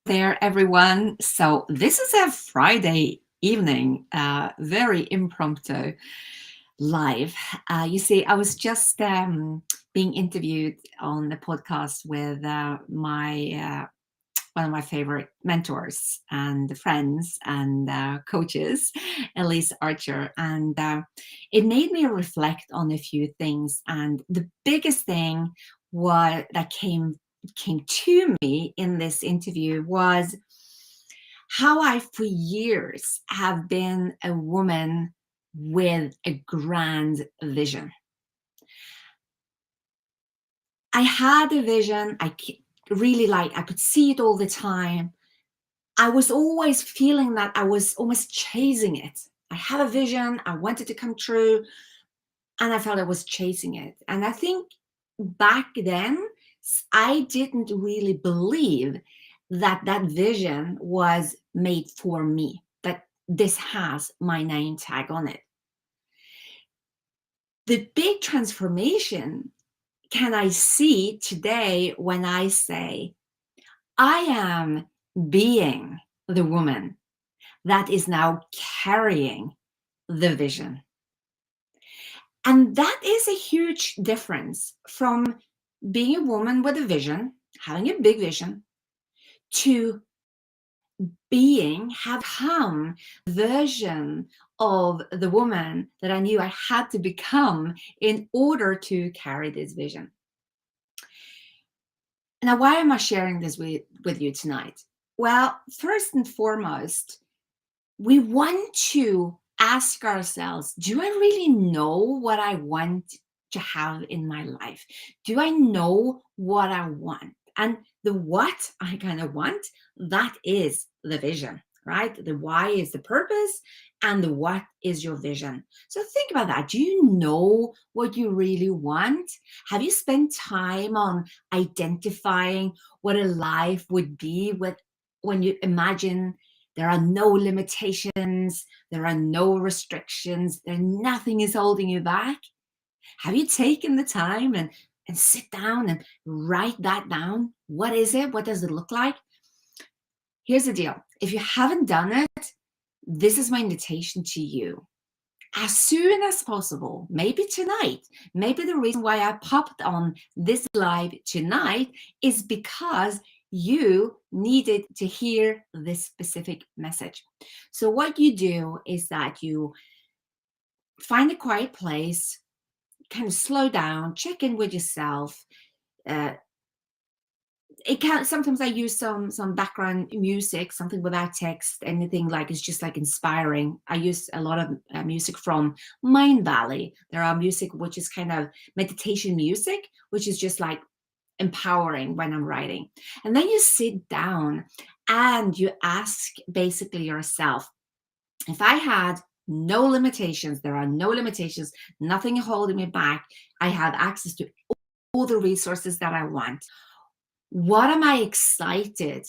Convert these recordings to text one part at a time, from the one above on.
there, everyone. So this is a Friday evening, very impromptu live. You see, I was just being interviewed on the podcast with my one of my favorite mentors and friends and coaches, Elise Archer, and it made me reflect on a few things. And the biggest thing that came to me in this interview was how I, for years, have been a woman with a grand vision. I had a vision. Really I could see it all the time. I was always feeling that I was almost chasing it. I had a vision. I wanted to come true. And I felt I was chasing it. And I think back then, I didn't really believe that that vision was made for me, that this has my name tag on it. The big transformation can I see today when I say, I am being the woman that is now carrying the vision. And that is a huge difference from being a woman with a vision, having a big vision, to have become the version of the woman that I knew I had to become in order to carry this vision. Now, why am I sharing this with you tonight? Well, first and foremost, we want to ask ourselves, do I really know what I want to have in my life? Do I know what I want? And the what I kind of want, that is the vision, right? The why is the purpose and the what is your vision. So think about that. Do you know what you really want? Have you spent time on identifying what a life would be when you imagine there are no limitations, there are no restrictions, nothing is holding you back? Have you taken the time and sit down and write that down? What is it? What does it look like? Here's the deal. If you haven't done it, this is my invitation to you. As soon as possible, maybe tonight, maybe the reason why I popped on this live tonight is because you needed to hear this specific message. So what you do is that you find a quiet place, kind of slow down, check in with yourself. It can sometimes I use some background music, something without text, anything like it's just like inspiring. I use a lot of music from Mind Valley. There are music which is kind of meditation music, which is just like empowering when I'm writing. And then you sit down and you ask basically yourself, if I had no limitations, there are no limitations, nothing holding me back, I have access to all the resources that I want. What am I excited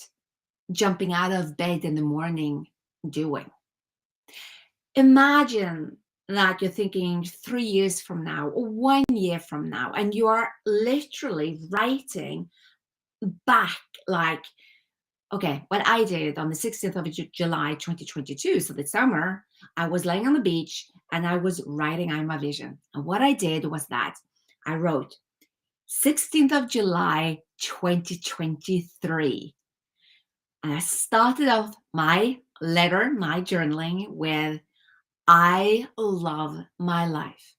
jumping out of bed in the morning doing? Imagine that you're thinking 3 years from now or 1 year from now, and you are literally writing back like, okay, what I did on the 16th of July 2022, so the summer, I was laying on the beach and I was writing out my vision. And what I did was that I wrote 16th of July 2023. And I started off my letter, my journaling with, I love my life.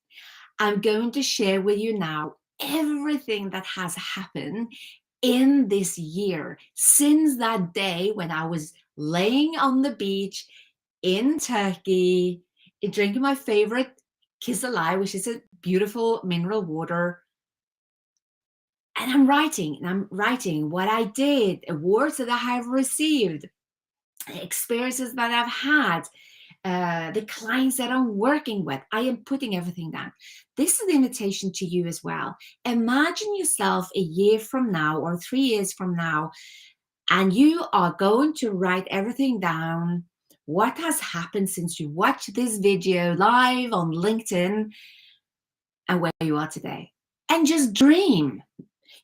I'm going to share with you now everything that has happened in this year since that day when I was laying on the beach in Turkey, drinking my favorite Kiss Alive, which is a beautiful mineral water. And I'm writing what I did, awards that I have received, experiences that I've had, the clients that I'm working with. I am putting everything down. This is an invitation to you as well. Imagine yourself a year from now or 3 years from now, and you are going to write everything down. What has happened since you watched this video live on LinkedIn and where you are today. And just dream.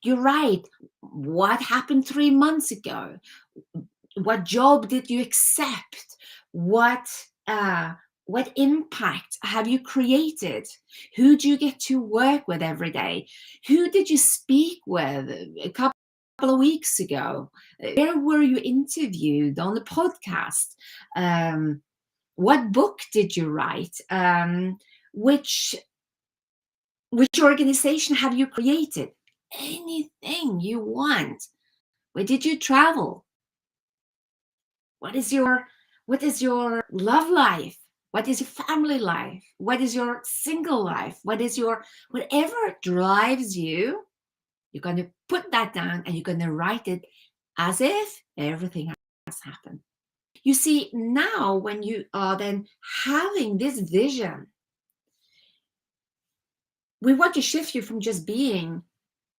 You're right. What happened 3 months ago? What job did you accept? What uh, what impact have you created? Who do you get to work with every day? Who did you speak with a couple of weeks ago? Where were you interviewed on the podcast? What book did you write? Which organization have you created? Anything you want. Where did you travel? What is your love life? What is your family life? What is your single life? What is your whatever drives you? You're going to put that down and you're going to write it as if everything has happened. You see, now when you are then having this vision, we want to shift you from just being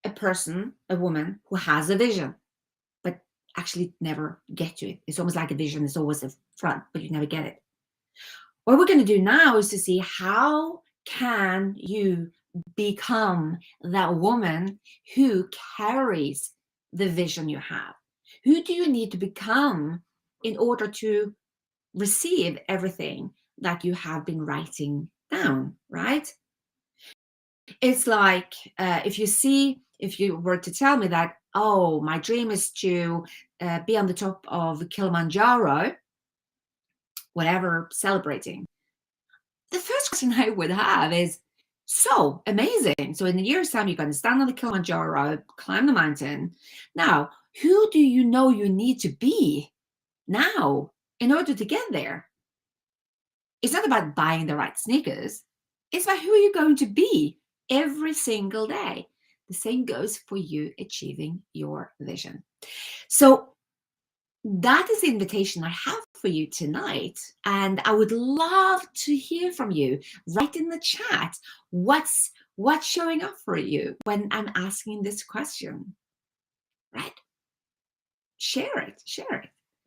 a person, a woman who has a vision, but actually never get to it. It's almost like a vision is always a front, but you never get it. What we're going to do now is to see how can you become that woman who carries the vision you have. Who do you need to become in order to receive everything that you have been writing down, right? It's like if you were to tell me that, oh, my dream is to be on the top of Kilimanjaro, whatever, celebrating. The first question I would have is, so amazing. So in a year's time, you're going to stand on the Kilimanjaro, climb the mountain. Now, who do you know you need to be now in order to get there? It's not about buying the right sneakers. It's about who you're going to be every single day. The same goes for you achieving your vision. So that is the invitation I have for you tonight. And I would love to hear from you. Write in the chat what's showing up for you when I'm asking this question, right? Share it.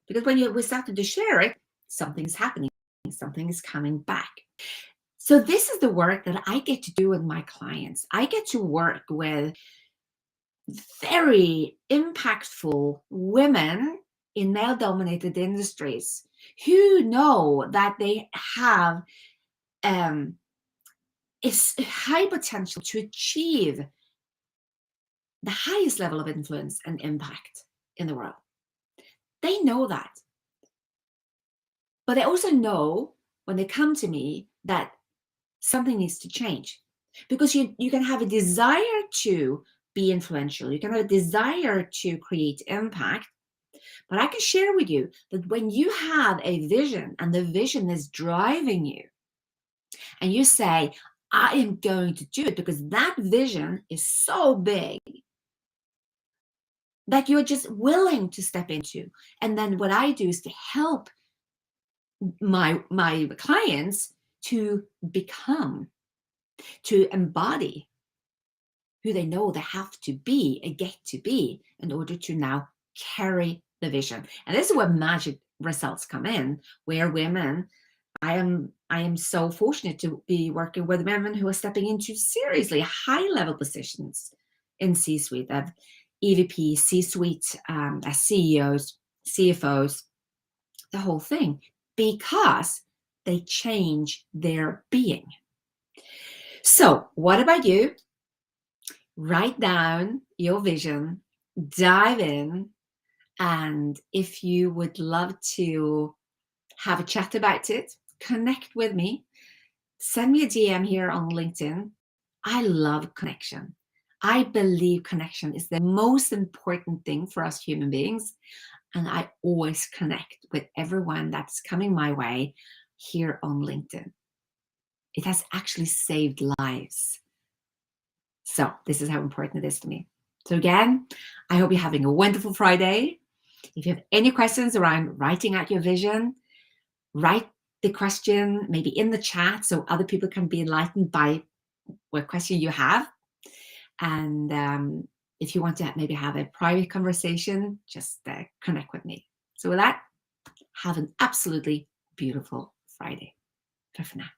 Because when we started to share it, something's happening. Something is coming back. So this is the work that I get to do with my clients. I get to work with very impactful women in male-dominated industries who know that they have is high potential to achieve the highest level of influence and impact in the world. They know that. But they also know when they come to me that something needs to change. Because you can have a desire to be influential. You can have a desire to create impact. But I can share with you that when you have a vision and the vision is driving you, and you say, I am going to do it because that vision is so big that you're just willing to step into. And then what I do is to help my clients to become, to embody who they know they have to be and get to be in order to now carry the vision. And this is where magic results come in, where women, I am so fortunate to be working with women who are stepping into seriously high level positions in C-suite, of EVP, C-suite, as CEOs, CFOs, the whole thing, because they change their being. So what about you? Write down your vision, dive in, and if you would love to have a chat about it, connect with me. Send me a DM here on LinkedIn. I love connection. I believe connection is the most important thing for us human beings. And I always connect with everyone that's coming my way here on LinkedIn. It has actually saved lives. So this is how important it is to me. So again, I hope you're having a wonderful Friday. If you have any questions around writing out your vision, write the question maybe in the chat so other people can be enlightened by what question you have. And if you want to maybe have a private conversation, just connect with me. So with that, have an absolutely beautiful Friday. Bye for now.